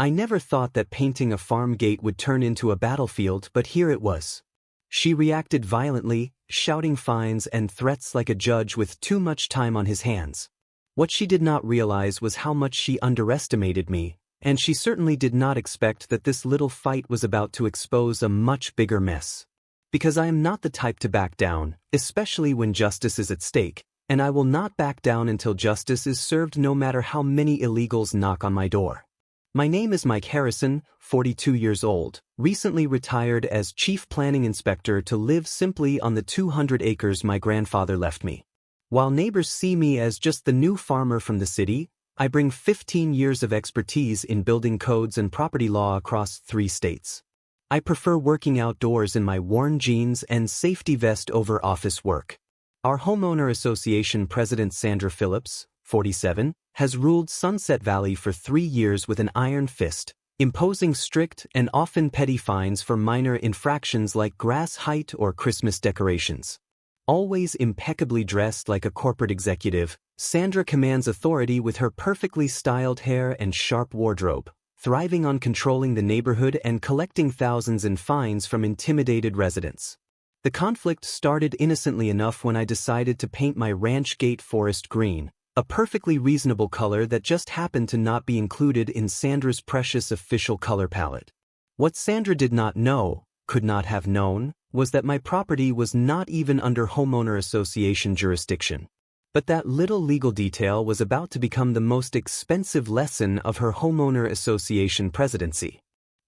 I never thought that painting a farm gate would turn into a battlefield, but here it was. She reacted violently, shouting fines and threats like a judge with too much time on his hands. What she did not realize was how much she underestimated me, and she certainly did not expect that this little fight was about to expose a much bigger mess. Because I am not the type to back down, especially when justice is at stake, and I will not back down until justice is served no matter how many illegals knock on my door. My name is Mike Harrison, 42 years old, recently retired as Chief Planning Inspector to live simply on the 200 acres my grandfather left me. While neighbors see me as just the new farmer from the city, I bring 15 years of expertise in building codes and property law across 3 states. I prefer working outdoors in my worn jeans and safety vest over office work. Our homeowner association president Sandra Phillips, 47, has ruled Sunset Valley for 3 years with an iron fist, imposing strict and often petty fines for minor infractions like grass height or Christmas decorations. Always impeccably dressed like a corporate executive, Sandra commands authority with her perfectly styled hair and sharp wardrobe, thriving on controlling the neighborhood and collecting thousands in fines from intimidated residents. The conflict started innocently enough when I decided to paint my ranch gate forest green, a perfectly reasonable color that just happened to not be included in Sandra's precious official color palette. What Sandra did not know, could not have known, was that my property was not even under homeowner association jurisdiction. But that little legal detail was about to become the most expensive lesson of her homeowner association presidency.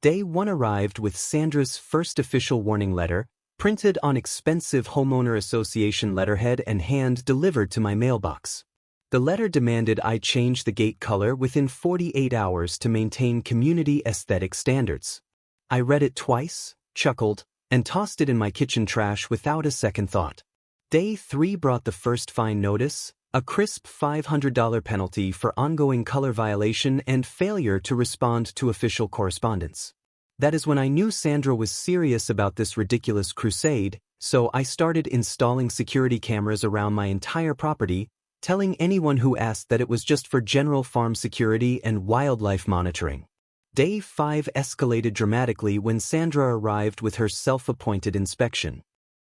Day 1 arrived with Sandra's first official warning letter, printed on expensive homeowner association letterhead and hand-delivered to my mailbox. The letter demanded I change the gate color within 48 hours to maintain community aesthetic standards. I read it twice, chuckled, and tossed it in my kitchen trash without a second thought. Day 3 brought the first fine notice, a crisp $500 penalty for ongoing color violation and failure to respond to official correspondence. That is when I knew Sandra was serious about this ridiculous crusade, so I started installing security cameras around my entire property, telling anyone who asked that it was just for general farm security and wildlife monitoring. Day 5 escalated dramatically when Sandra arrived with her self-appointed inspection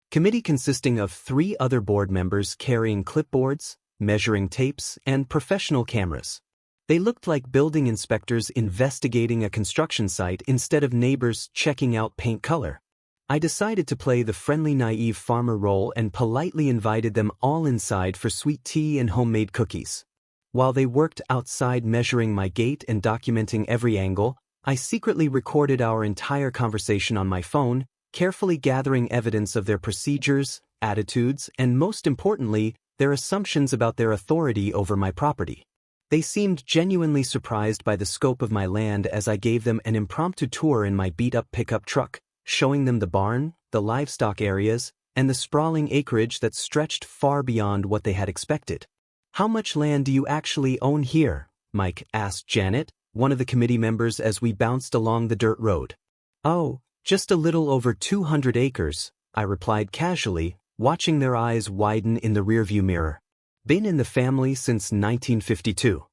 committee consisting of 3 other board members carrying clipboards, measuring tapes, and professional cameras. They looked like building inspectors investigating a construction site instead of neighbors checking out paint color. I decided to play the friendly naive farmer role and politely invited them all inside for sweet tea and homemade cookies. While they worked outside measuring my gate and documenting every angle, I secretly recorded our entire conversation on my phone, carefully gathering evidence of their procedures, attitudes, and most importantly, their assumptions about their authority over my property. They seemed genuinely surprised by the scope of my land as I gave them an impromptu tour in my beat-up pickup truck, showing them the barn, the livestock areas, and the sprawling acreage that stretched far beyond what they had expected. "How much land do you actually own here?" Mike asked Janet, one of the committee members as we bounced along the dirt road. "Oh, just a little over 200 acres, I replied casually, watching their eyes widen in the rearview mirror. Been in the family since 1952.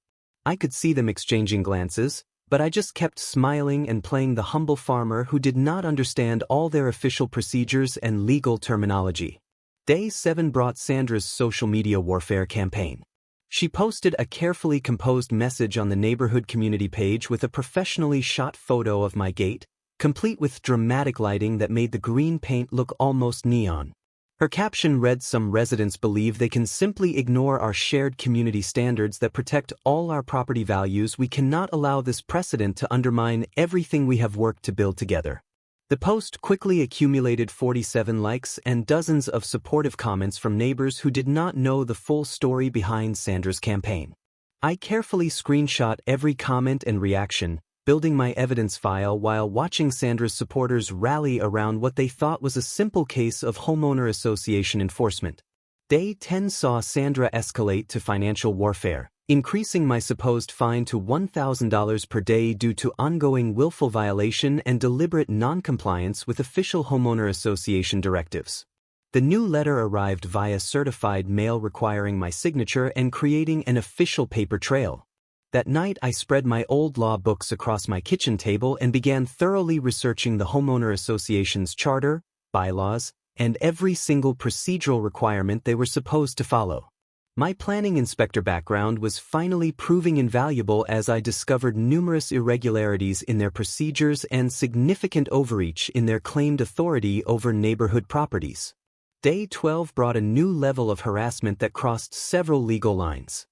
I could see them exchanging glances, but I just kept smiling and playing the humble farmer who did not understand all their official procedures and legal terminology. Day 7 brought Sandra's social media warfare campaign. She posted a carefully composed message on the neighborhood community page with a professionally shot photo of my gate, complete with dramatic lighting that made the green paint look almost neon. Her caption read, "Some residents believe they can simply ignore our shared community standards that protect all our property values. We cannot allow this precedent to undermine everything we have worked to build together." The post quickly accumulated 47 likes and dozens of supportive comments from neighbors who did not know the full story behind Sandra's campaign. I carefully screenshot every comment and reaction, building my evidence file while watching Sandra's supporters rally around what they thought was a simple case of homeowner association enforcement. Day 10 saw Sandra escalate to financial warfare, increasing my supposed fine to $1,000 per day due to ongoing willful violation and deliberate non-compliance with official homeowner association directives. The new letter arrived via certified mail requiring my signature and creating an official paper trail. That night I spread my old law books across my kitchen table and began thoroughly researching the homeowner association's charter, bylaws, and every single procedural requirement they were supposed to follow. My planning inspector background was finally proving invaluable as I discovered numerous irregularities in their procedures and significant overreach in their claimed authority over neighborhood properties. Day 12 brought a new level of harassment that crossed several legal lines.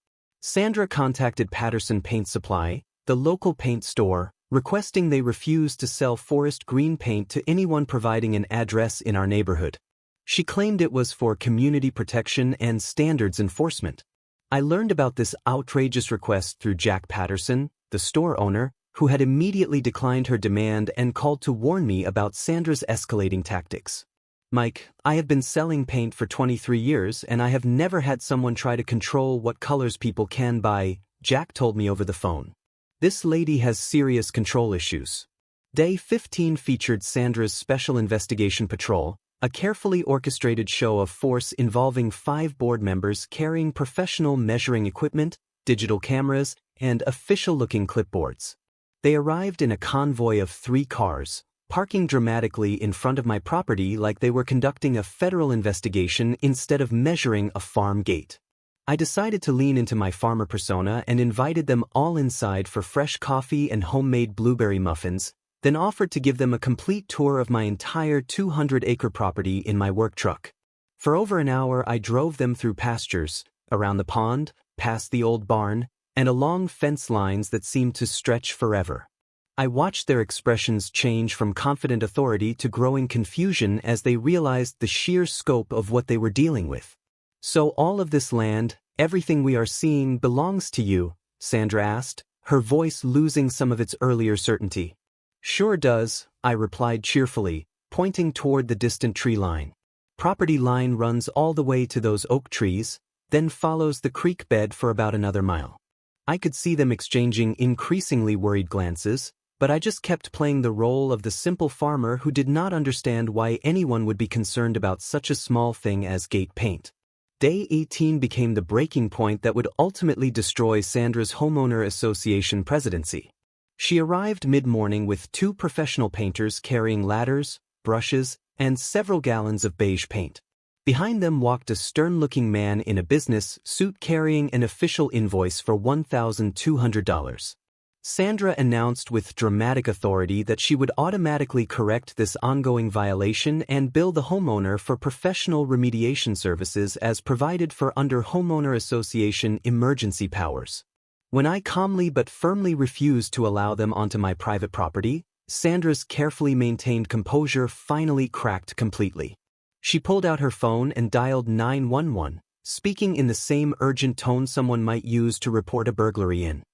Sandra contacted Patterson Paint Supply, the local paint store, requesting they refuse to sell forest green paint to anyone providing an address in our neighborhood. She claimed it was for community protection and standards enforcement. I learned about this outrageous request through Jack Patterson, the store owner, who had immediately declined her demand and called to warn me about Sandra's escalating tactics. "Mike, I have been selling paint for 23 years and I have never had someone try to control what colors people can buy," Jack told me over the phone. "This lady has serious control issues." Day 15 featured Sandra's Special Investigation Patrol, a carefully orchestrated show of force involving 5 board members carrying professional measuring equipment, digital cameras, and official-looking clipboards. They arrived in a convoy of 3 cars, parking dramatically in front of my property like they were conducting a federal investigation instead of measuring a farm gate. I decided to lean into my farmer persona and invited them all inside for fresh coffee and homemade blueberry muffins, then offered to give them a complete tour of my entire 200-acre property in my work truck. For over an hour I drove them through pastures, around the pond, past the old barn, and along fence lines that seemed to stretch forever. I watched their expressions change from confident authority to growing confusion as they realized the sheer scope of what they were dealing with. "So all of this land, everything we are seeing, belongs to you?" Sandra asked, her voice losing some of its earlier certainty. "Sure does," I replied cheerfully, pointing toward the distant tree line. "Property line runs all the way to those oak trees, then follows the creek bed for about another mile." I could see them exchanging increasingly worried glances, but I just kept playing the role of the simple farmer who did not understand why anyone would be concerned about such a small thing as gate paint. Day 18 became the breaking point that would ultimately destroy Sandra's homeowner association presidency. She arrived mid-morning with 2 professional painters carrying ladders, brushes, and several gallons of beige paint. Behind them walked a stern-looking man in a business suit carrying an official invoice for $1,200. Sandra announced with dramatic authority that she would automatically correct this ongoing violation and bill the homeowner for professional remediation services as provided for under homeowner association emergency powers. When I calmly but firmly refused to allow them onto my private property, Sandra's carefully maintained composure finally cracked completely. She pulled out her phone and dialed 911, speaking in the same urgent tone someone might use to report a burglary in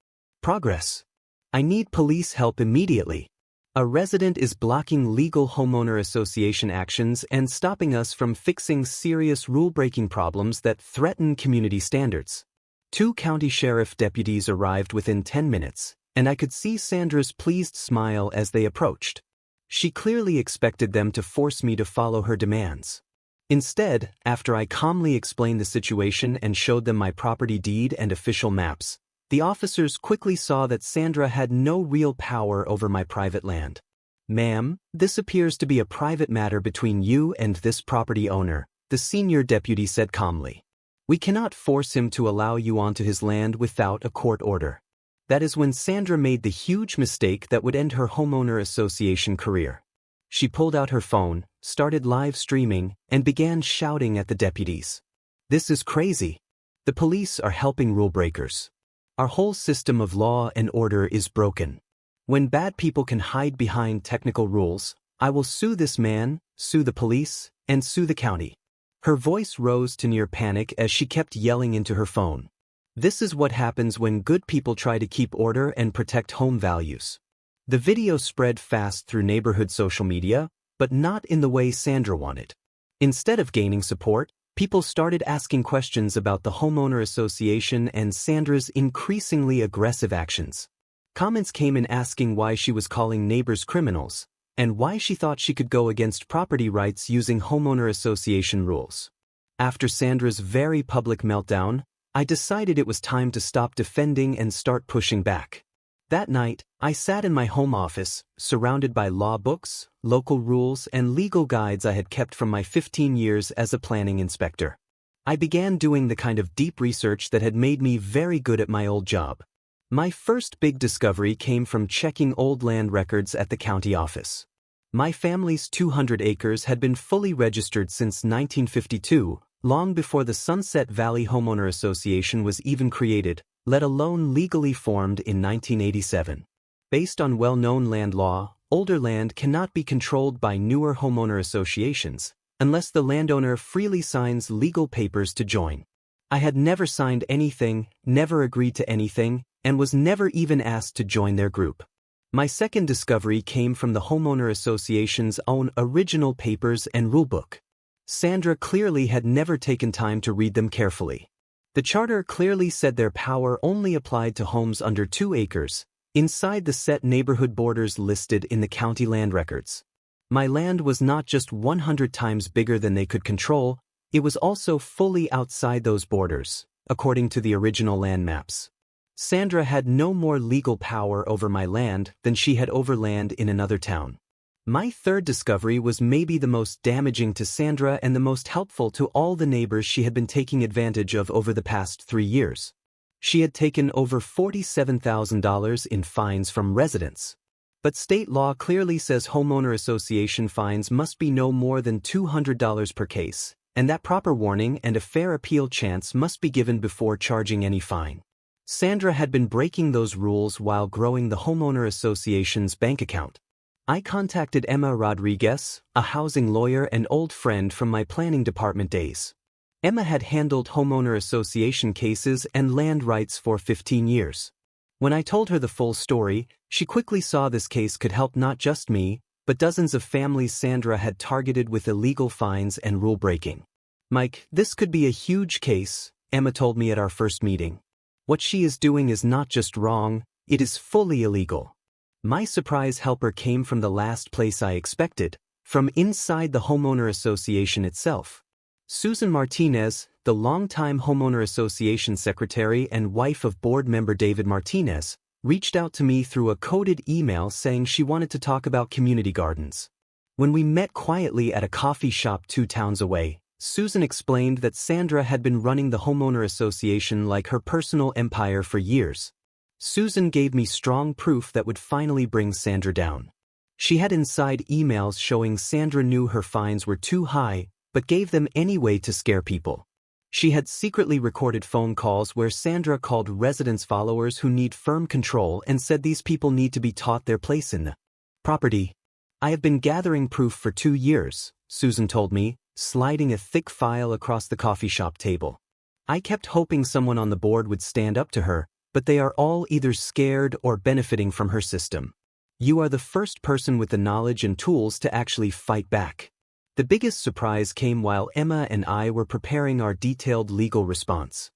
progress. "I need police help immediately. A resident is blocking legal homeowner association actions and stopping us from fixing serious rule-breaking problems that threaten community standards." 2 county sheriff deputies arrived within 10 minutes, and I could see Sandra's pleased smile as they approached. She clearly expected them to force me to follow her demands. Instead, after I calmly explained the situation and showed them my property deed and official maps, the officers quickly saw that Sandra had no real power over my private land. "Ma'am, this appears to be a private matter between you and this property owner," the senior deputy said calmly. "We cannot force him to allow you onto his land without a court order." That is when Sandra made the huge mistake that would end her homeowner association career. She pulled out her phone, started live streaming, and began shouting at the deputies. "This is crazy. The police are helping rule breakers. Our whole system of law and order is broken. When bad people can hide behind technical rules, I will sue this man, sue the police, and sue the county." Her voice rose to near panic as she kept yelling into her phone. This is what happens when good people try to keep order and protect home values. The video spread fast through neighborhood social media, but not in the way Sandra wanted. Instead of gaining support, people started asking questions about the homeowner association and Sandra's increasingly aggressive actions. Comments came in asking why she was calling neighbors criminals, and why she thought she could go against property rights using homeowner association rules. After Sandra's very public meltdown, I decided it was time to stop defending and start pushing back. That night, I sat in my home office, surrounded by law books, local rules, and legal guides I had kept from my 15 years as a planning inspector. I began doing the kind of deep research that had made me very good at my old job. My first big discovery came from checking old land records at the county office. My family's 200 acres had been fully registered since 1952, long before the Sunset Valley Homeowner Association was even created, let alone legally formed in 1987. Based on well-known land law, older land cannot be controlled by newer homeowner associations, unless the landowner freely signs legal papers to join. I had never signed anything, never agreed to anything, and was never even asked to join their group. My second discovery came from the homeowner association's own original papers and rulebook. Sandra clearly had never taken time to read them carefully. The charter clearly said their power only applied to homes under 2 acres, inside the set neighborhood borders listed in the county land records. My land was not just 100 times bigger than they could control, it was also fully outside those borders, according to the original land maps. Sandra had no more legal power over my land than she had over land in another town. My third discovery was maybe the most damaging to Sandra and the most helpful to all the neighbors she had been taking advantage of over the past 3 years. She had taken over $47,000 in fines from residents. But state law clearly says homeowner association fines must be no more than $200 per case, and that proper warning and a fair appeal chance must be given before charging any fine. Sandra had been breaking those rules while growing the homeowner association's bank account. I contacted Emma Rodriguez, a housing lawyer and old friend from my planning department days. Emma had handled homeowner association cases and land rights for 15 years. When I told her the full story, she quickly saw this case could help not just me, but dozens of families Sandra had targeted with illegal fines and rule breaking. "Mike, this could be a huge case," Emma told me at our first meeting. "What she is doing is not just wrong, it is fully illegal." My surprise helper came from the last place I expected, from inside the homeowner association itself. Susan Martinez, the longtime homeowner association secretary and wife of board member David Martinez, reached out to me through a coded email saying she wanted to talk about community gardens. When we met quietly at a coffee shop 2 towns away, Susan explained that Sandra had been running the homeowner association like her personal empire for years. Susan gave me strong proof that would finally bring Sandra down. She had inside emails showing Sandra knew her fines were too high, but gave them anyway to scare people. She had secretly recorded phone calls where Sandra called residents followers who need firm control and said these people need to be taught their place in the property. "I have been gathering proof for 2 years, Susan told me, sliding a thick file across the coffee shop table. "I kept hoping someone on the board would stand up to her, but they are all either scared or benefiting from her system. You are the first person with the knowledge and tools to actually fight back." The biggest surprise came while Emma and I were preparing our detailed legal response.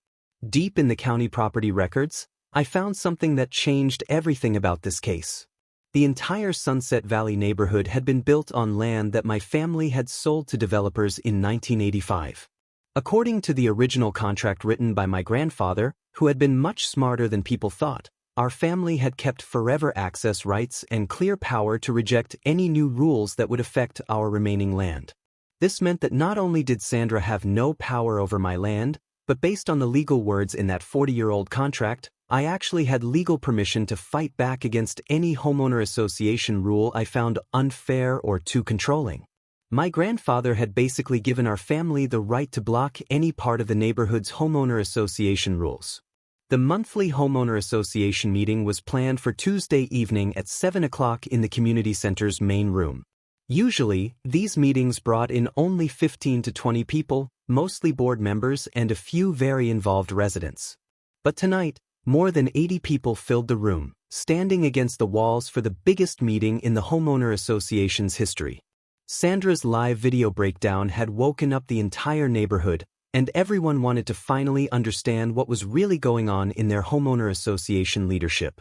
Deep in the county property records, I found something that changed everything about this case. The entire Sunset Valley neighborhood had been built on land that my family had sold to developers in 1985. According to the original contract written by my grandfather, who had been much smarter than people thought, our family had kept forever access rights and clear power to reject any new rules that would affect our remaining land. This meant that not only did Sandra have no power over my land, but based on the legal words in that 40-year-old contract, I actually had legal permission to fight back against any homeowner association rule I found unfair or too controlling. My grandfather had basically given our family the right to block any part of the neighborhood's homeowner association rules. The monthly homeowner association meeting was planned for Tuesday evening at 7 o'clock in the community center's main room. Usually, these meetings brought in only 15 to 20 people, mostly board members and a few very involved residents. But tonight, more than 80 people filled the room, standing against the walls for the biggest meeting in the homeowner association's history. Sandra's live video breakdown had woken up the entire neighborhood, and everyone wanted to finally understand what was really going on in their homeowner association leadership.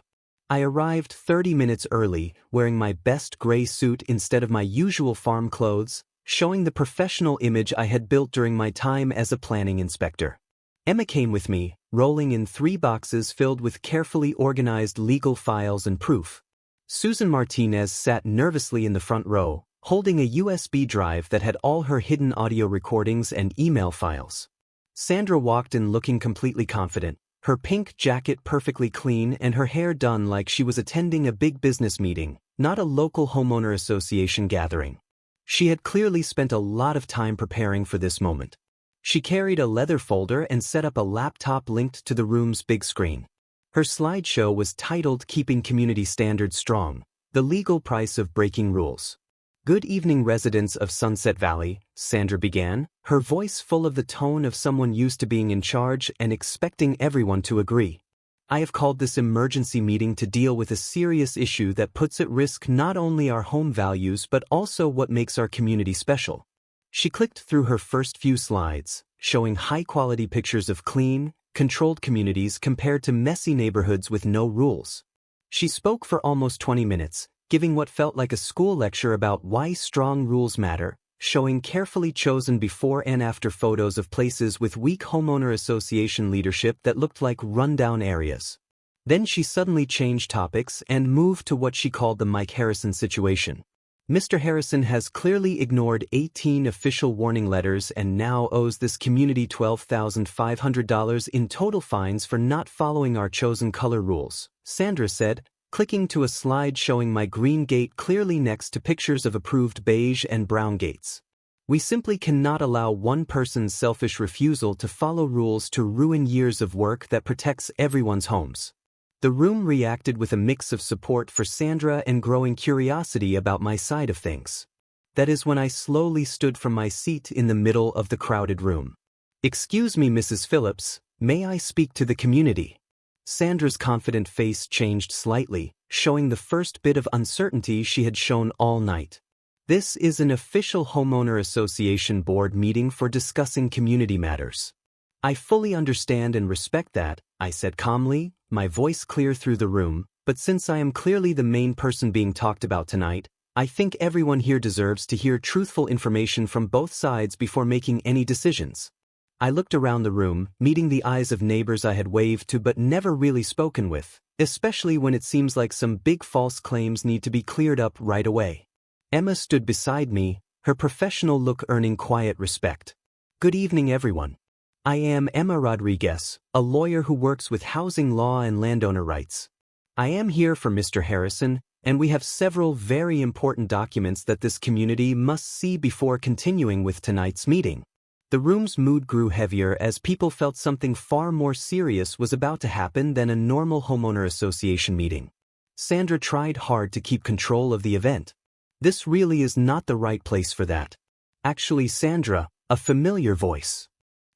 I arrived 30 minutes early, wearing my best gray suit instead of my usual farm clothes, showing the professional image I had built during my time as a planning inspector. Emma came with me, rolling in 3 boxes filled with carefully organized legal files and proof. Susan Martinez sat nervously in the front row, holding a USB drive that had all her hidden audio recordings and email files. Sandra walked in looking completely confident, her pink jacket perfectly clean and her hair done like she was attending a big business meeting, not a local homeowner association gathering. She had clearly spent a lot of time preparing for this moment. She carried a leather folder and set up a laptop linked to the room's big screen. Her slideshow was titled "Keeping Community Standards Strong: The Legal Price of Breaking Rules." "Good evening, residents of Sunset Valley," Sandra began, her voice full of the tone of someone used to being in charge and expecting everyone to agree. "I have called this emergency meeting to deal with a serious issue that puts at risk not only our home values but also what makes our community special." She clicked through her first few slides, showing high-quality pictures of clean, controlled communities compared to messy neighborhoods with no rules. She spoke for almost 20 minutes, giving what felt like a school lecture about why strong rules matter, showing carefully chosen before and after photos of places with weak homeowner association leadership that looked like rundown areas. Then she suddenly changed topics and moved to what she called the Mike Harrison situation. Mr. Harrison has clearly ignored 18 official warning letters and now owes this community $12,500 in total fines for not following our chosen color rules, Sandra said, clicking to a slide showing my green gate clearly next to pictures of approved beige and brown gates. "We simply cannot allow one person's selfish refusal to follow rules to ruin years of work that protects everyone's homes." The room reacted with a mix of support for Sandra and growing curiosity about my side of things. That is when I slowly stood from my seat in the middle of the crowded room. "Excuse me, Mrs. Phillips, may I speak to the community?" Sandra's confident face changed slightly, showing the first bit of uncertainty she had shown all night. "This is an official homeowner association board meeting for discussing community matters." "I fully understand and respect that," I said calmly, my voice clear through the room, "but since I am clearly the main person being talked about tonight, I think everyone here deserves to hear truthful information from both sides before making any decisions." I looked around the room, meeting the eyes of neighbors I had waved to but never really spoken with, especially when it seems like some big false claims need to be cleared up right away. Emma stood beside me, her professional look earning quiet respect. "Good evening, everyone. I am Emma Rodriguez, a lawyer who works with housing law and landowner rights. I am here for Mr. Harrison, and we have several very important documents that this community must see before continuing with tonight's meeting." The room's mood grew heavier as people felt something far more serious was about to happen than a normal homeowner association meeting. Sandra tried hard to keep control of the event. "This really is not the right place for that." "Actually, Sandra," a familiar voice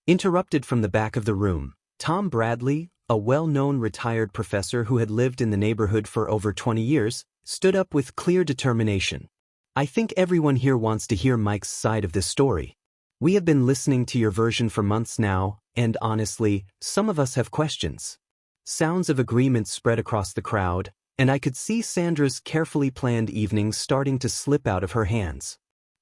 interrupted from the back of the room. Tom Bradley, a well-known retired professor who had lived in the neighborhood for over 20 years, stood up with clear determination. "I think everyone here wants to hear Mike's side of this story. We have been listening to your version for months now, and honestly, some of us have questions." Sounds of agreement spread across the crowd, and I could see Sandra's carefully planned evening starting to slip out of her hands.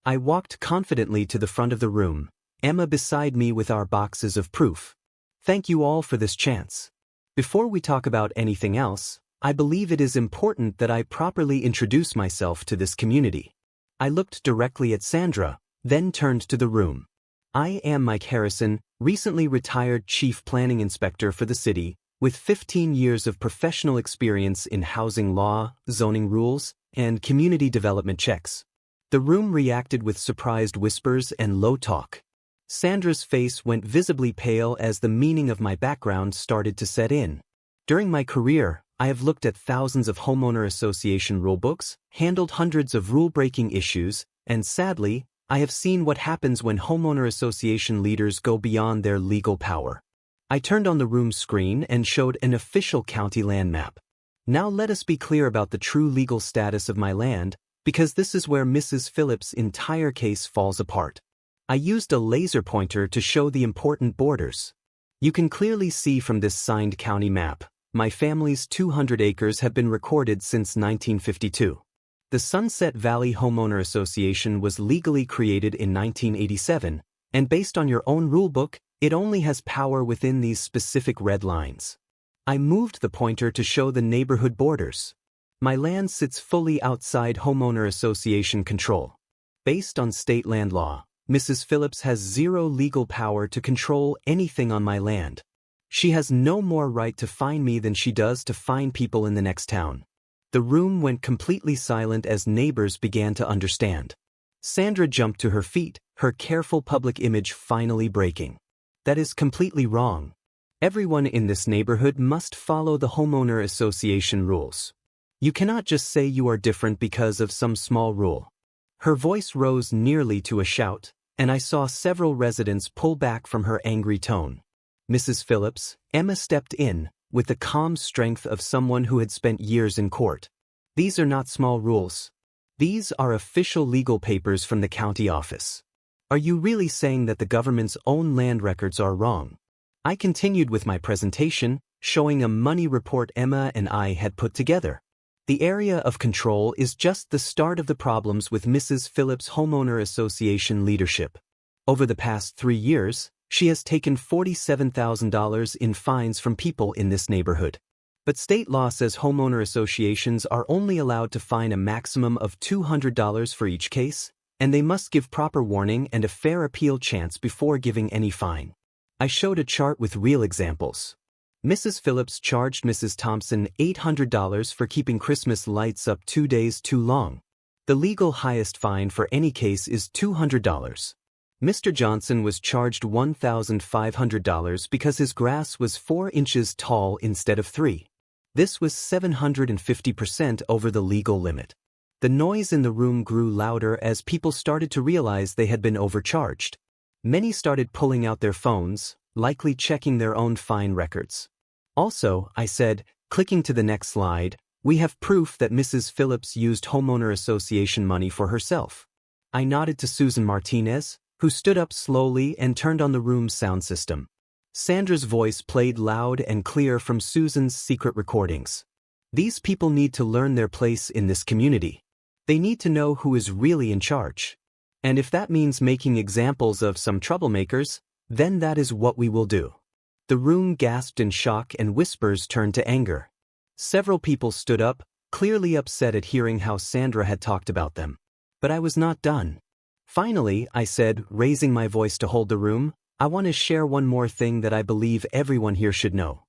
I walked confidently to the front of the room, Emma beside me with our boxes of proof. "Thank you all for this chance. Before we talk about anything else, I believe it is important that I properly introduce myself to this community." I looked directly at Sandra, then turned to the room. "I am Mike Harrison, recently retired Chief Planning Inspector for the city, with 15 years of professional experience in housing law, zoning rules, and community development checks." The room reacted with surprised whispers and low talk. Sandra's face went visibly pale as the meaning of my background started to set in. "During my career, I have looked at thousands of homeowner association rulebooks, handled hundreds of rule-breaking issues, and sadly, I have seen what happens when homeowner association leaders go beyond their legal power." I turned on the room's screen and showed an official county land map. "Now let us be clear about the true legal status of my land, because this is where Mrs. Phillips' entire case falls apart." I used a laser pointer to show the important borders. "You can clearly see from this signed county map, my family's 200 acres have been recorded since 1952. The Sunset Valley Homeowner Association was legally created in 1987, and based on your own rulebook, It only has power within these specific red lines. I moved the pointer to show the neighborhood borders. My land sits fully outside homeowner association control. Based on state land law, Mrs. Phillips has zero legal power to control anything on my land. She has no more right to fine me than she does to fine people in the next town. The room went completely silent as neighbors began to understand. Sandra jumped to her feet, her careful public image finally breaking. That is completely wrong. Everyone in this neighborhood must follow the homeowner association rules. You cannot just say you are different because of some small rule. Her voice rose nearly to a shout, and I saw several residents pull back from her angry tone. Mrs. Phillips, Emma stepped in, with the calm strength of someone who had spent years in court. These are not small rules. These are official legal papers from the county office. Are you really saying that the government's own land records are wrong? I continued with my presentation, showing a money report Emma and I had put together. The area of control is just the start of the problems with Mrs. Phillips' homeowner association leadership. Over the past 3 years, she has taken $47,000 in fines from people in this neighborhood. But state law says homeowner associations are only allowed to fine a maximum of $200 for each case, and they must give proper warning and a fair appeal chance before giving any fine. I showed a chart with real examples. Mrs. Phillips charged Mrs. Thompson $800 for keeping Christmas lights up 2 days too long. The legal highest fine for any case is $200. Mr. Johnson was charged $1,500 because his grass was 4 inches tall instead of 3. This was 750% over the legal limit. The noise in the room grew louder as people started to realize they had been overcharged. Many started pulling out their phones, likely checking their own fine records. Also, I said, clicking to the next slide, we have proof that Mrs. Phillips used homeowner association money for herself. I nodded to Susan Martinez, who stood up slowly and turned on the room's sound system. Sandra's voice played loud and clear from Susan's secret recordings. These people need to learn their place in this community. They need to know who is really in charge. And if that means making examples of some troublemakers, then that is what we will do. The room gasped in shock and whispers turned to anger. Several people stood up, clearly upset at hearing how Sandra had talked about them. But I was not done. Finally, I said, raising my voice to hold the room, I want to share one more thing that I believe everyone here should know.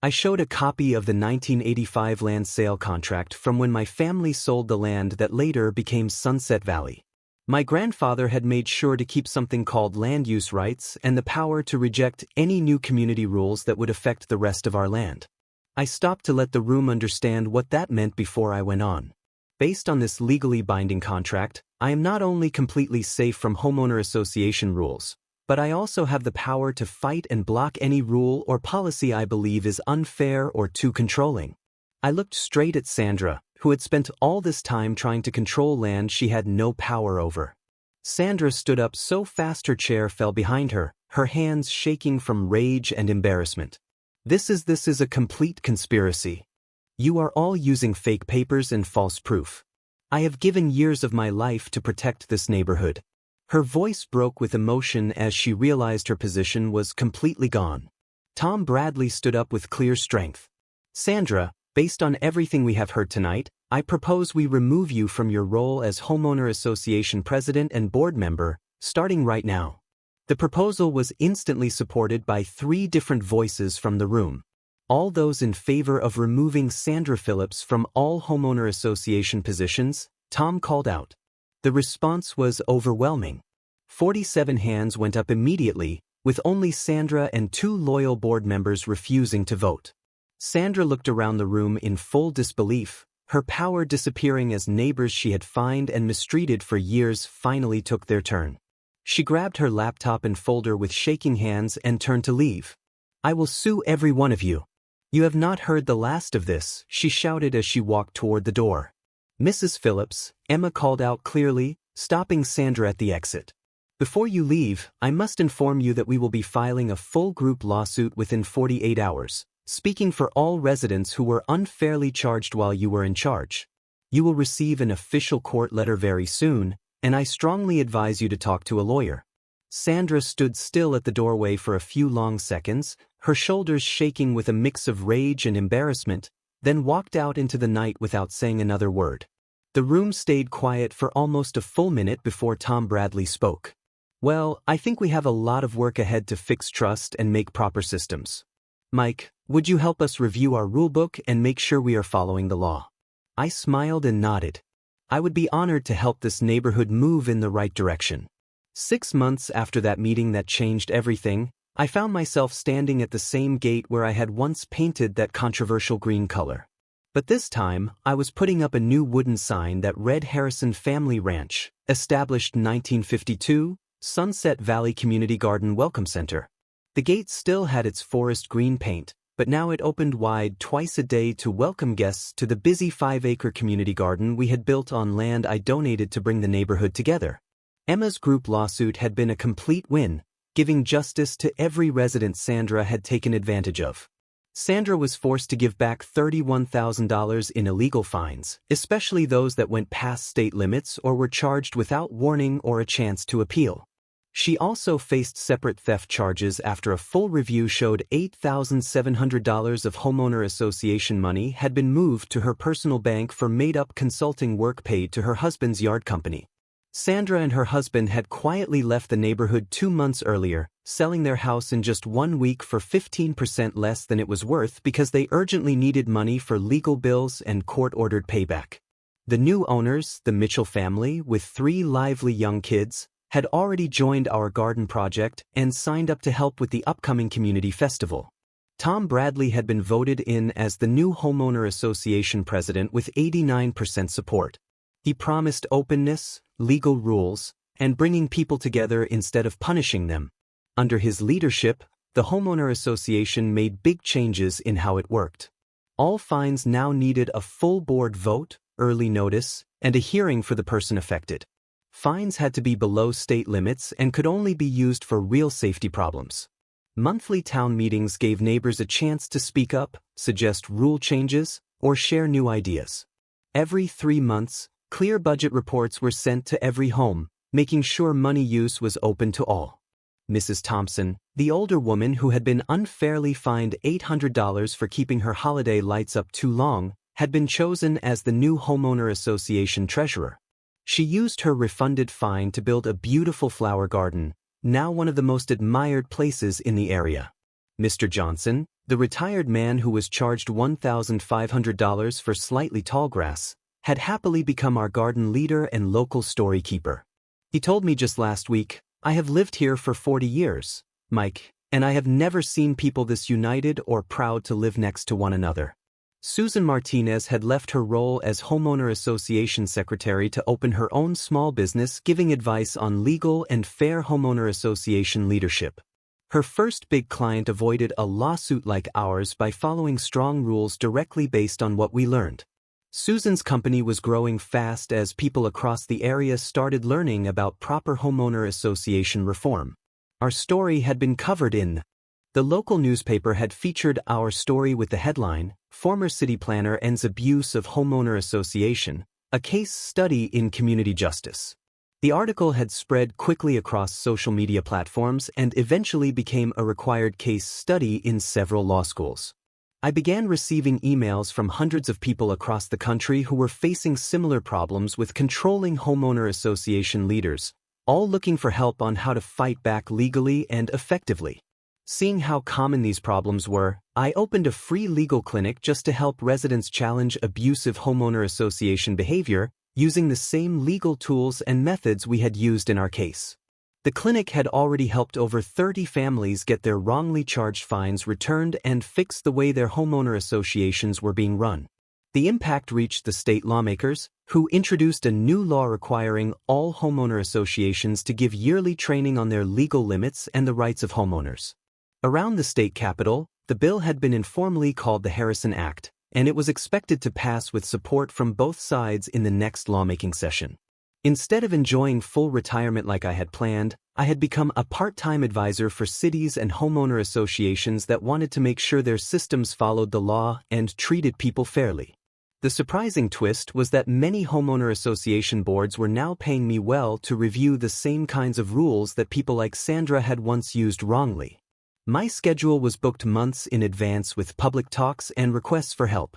I showed a copy of the 1985 land sale contract from when my family sold the land that later became Sunset Valley. My grandfather had made sure to keep something called land use rights and the power to reject any new community rules that would affect the rest of our land. I stopped to let the room understand what that meant before I went on. Based on this legally binding contract, I am not only completely safe from homeowner association rules, but I also have the power to fight and block any rule or policy I believe is unfair or too controlling. I looked straight at Sandra, who had spent all this time trying to control land she had no power over. Sandra stood up so fast her chair fell behind her, her hands shaking from rage and embarrassment. This is a complete conspiracy. You are all using fake papers and false proof. I have given years of my life to protect this neighborhood. Her voice broke with emotion as she realized her position was completely gone. Tom Bradley stood up with clear strength. Sandra, based on everything we have heard tonight, I propose we remove you from your role as homeowner association president and board member, starting right now. The proposal was instantly supported by 3 different voices from the room. All those in favor of removing Sandra Phillips from all homeowner association positions, Tom called out. The response was overwhelming. 47 hands went up immediately, with only Sandra and 2 loyal board members refusing to vote. Sandra looked around the room in full disbelief, her power disappearing as neighbors she had fined and mistreated for years finally took their turn. She grabbed her laptop and folder with shaking hands and turned to leave. I will sue every one of you. You have not heard the last of this, she shouted as she walked toward the door. Mrs. Phillips, Emma called out clearly, stopping Sandra at the exit. Before you leave, I must inform you that we will be filing a full group lawsuit within 48 hours. Speaking for all residents who were unfairly charged while you were in charge. You will receive an official court letter very soon, and I strongly advise you to talk to a lawyer. Sandra stood still at the doorway for a few long seconds, her shoulders shaking with a mix of rage and embarrassment, then walked out into the night without saying another word. The room stayed quiet for almost a full minute before Tom Bradley spoke. "Well, I think we have a lot of work ahead to fix trust and make proper systems. Mike, would you help us review our rulebook and make sure we are following the law?" I smiled and nodded. I would be honored to help this neighborhood move in the right direction. 6 months after that meeting that changed everything, I found myself standing at the same gate where I had once painted that controversial green color. But this time, I was putting up a new wooden sign that read Harrison Family Ranch, established 1952, Sunset Valley Community Garden Welcome Center. The gate still had its forest green paint, but now it opened wide twice a day to welcome guests to the busy 5-acre community garden we had built on land I donated to bring the neighborhood together. Emma's group lawsuit had been a complete win, giving justice to every resident Sandra had taken advantage of. Sandra was forced to give back $31,000 in illegal fines, especially those that went past state limits or were charged without warning or a chance to appeal. She also faced separate theft charges after a full review showed $8,700 of homeowner association money had been moved to her personal bank for made-up consulting work paid to her husband's yard company. Sandra and her husband had quietly left the neighborhood 2 months earlier, selling their house in just 1 week for 15% less than it was worth because they urgently needed money for legal bills and court-ordered payback. The new owners, the Mitchell family, with 3 lively young kids, had already joined our garden project and signed up to help with the upcoming community festival. Tom Bradley had been voted in as the new homeowner association president with 89% support. He promised openness, legal rules, and bringing people together instead of punishing them. Under his leadership, the homeowner association made big changes in how it worked. All fines now needed a full board vote, early notice, and a hearing for the person affected. Fines had to be below state limits and could only be used for real safety problems. Monthly town meetings gave neighbors a chance to speak up, suggest rule changes, or share new ideas. Every 3 months, clear budget reports were sent to every home, making sure money use was open to all. Mrs. Thompson, the older woman who had been unfairly fined $800 for keeping her holiday lights up too long, had been chosen as the new homeowner association treasurer. She used her refunded fine to build a beautiful flower garden, now one of the most admired places in the area. Mr. Johnson, the retired man who was charged $1,500 for slightly tall grass, had happily become our garden leader and local story keeper. He told me just last week, "I have lived here for 40 years, Mike, and I have never seen people this united or proud to live next to one another." Susan Martinez had left her role as homeowner association secretary to open her own small business giving advice on legal and fair homeowner association leadership. Her first big client avoided a lawsuit like ours by following strong rules directly based on what we learned. Susan's company was growing fast as people across the area started learning about proper homeowner association reform. Our story had been covered in the local newspaper had featured our story with the headline, "Former City Planner Ends Abuse of Homeowner Association, a Case Study in Community Justice." The article had spread quickly across social media platforms and eventually became a required case study in several law schools. I began receiving emails from hundreds of people across the country who were facing similar problems with controlling homeowner association leaders, all looking for help on how to fight back legally and effectively. Seeing how common these problems were, I opened a free legal clinic just to help residents challenge abusive homeowner association behavior using the same legal tools and methods we had used in our case. The clinic had already helped over 30 families get their wrongly charged fines returned and fix the way their homeowner associations were being run. The impact reached the state lawmakers, who introduced a new law requiring all homeowner associations to give yearly training on their legal limits and the rights of homeowners. Around the state capitol, the bill had been informally called the Harrison Act, and it was expected to pass with support from both sides in the next lawmaking session. Instead of enjoying full retirement like I had planned, I had become a part-time advisor for cities and homeowner associations that wanted to make sure their systems followed the law and treated people fairly. The surprising twist was that many homeowner association boards were now paying me well to review the same kinds of rules that people like Sandra had once used wrongly. My schedule was booked months in advance with public talks and requests for help.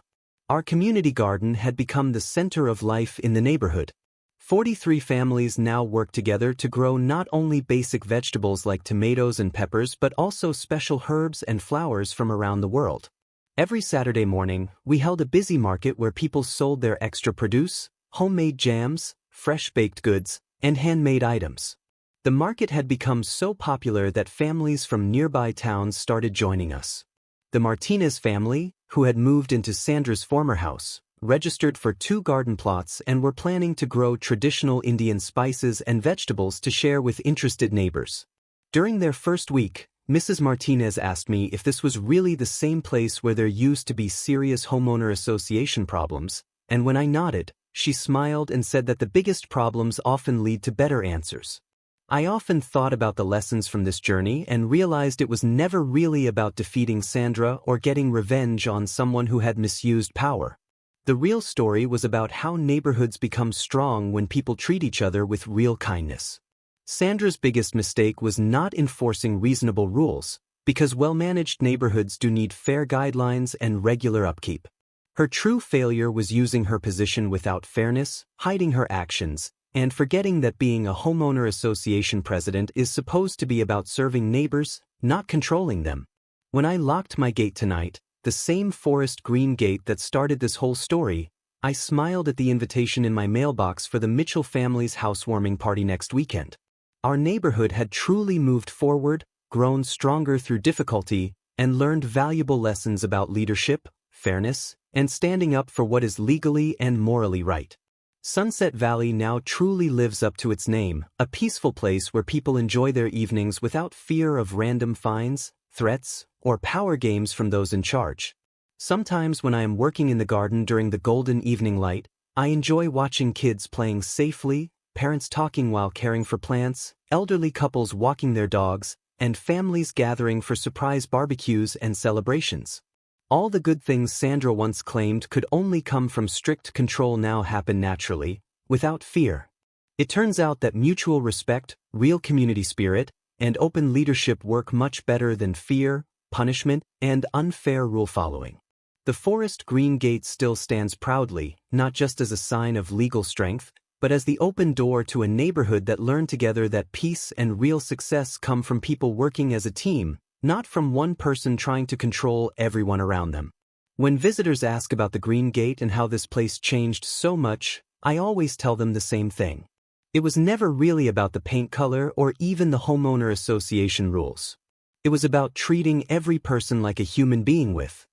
Our community garden had become the center of life in the neighborhood. 43 families now work together to grow not only basic vegetables like tomatoes and peppers but also special herbs and flowers from around the world. Every Saturday morning, we held a busy market where people sold their extra produce, homemade jams, fresh baked goods, and handmade items. The market had become so popular that families from nearby towns started joining us. The Martinez family, who had moved into Sandra's former house, registered for 2 garden plots and were planning to grow traditional Indian spices and vegetables to share with interested neighbors. During their first week, Mrs. Martinez asked me if this was really the same place where there used to be serious homeowner association problems, and when I nodded, she smiled and said that the biggest problems often lead to better answers. I often thought about the lessons from this journey and realized it was never really about defeating Sandra or getting revenge on someone who had misused power. The real story was about how neighborhoods become strong when people treat each other with real kindness. Sandra's biggest mistake was not enforcing reasonable rules, because well-managed neighborhoods do need fair guidelines and regular upkeep. Her true failure was using her position without fairness, hiding her actions, and forgetting that being a homeowner association president is supposed to be about serving neighbors, not controlling them. When I locked my gate tonight, the same forest green gate that started this whole story, I smiled at the invitation in my mailbox for the Mitchell family's housewarming party next weekend. Our neighborhood had truly moved forward, grown stronger through difficulty, and learned valuable lessons about leadership, fairness, and standing up for what is legally and morally right. Sunset Valley now truly lives up to its name, a peaceful place where people enjoy their evenings without fear of random fines, threats, or power games from those in charge. Sometimes when I am working in the garden during the golden evening light, I enjoy watching kids playing safely, parents talking while caring for plants, elderly couples walking their dogs, and families gathering for surprise barbecues and celebrations. All the good things Sandra once claimed could only come from strict control now happen naturally, without fear. It turns out that mutual respect, real community spirit, and open leadership work much better than fear, punishment, and unfair rule following. The forest green gate still stands proudly, not just as a sign of legal strength, but as the open door to a neighborhood that learned together that peace and real success come from people working as a team, not from one person trying to control everyone around them. When visitors ask about the green gate and how this place changed so much, I always tell them the same thing. It was never really about the paint color or even the homeowner association rules. It was about treating every person like a human being with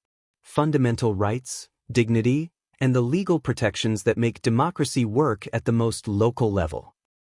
fundamental rights, dignity, and the legal protections that make democracy work at the most local level.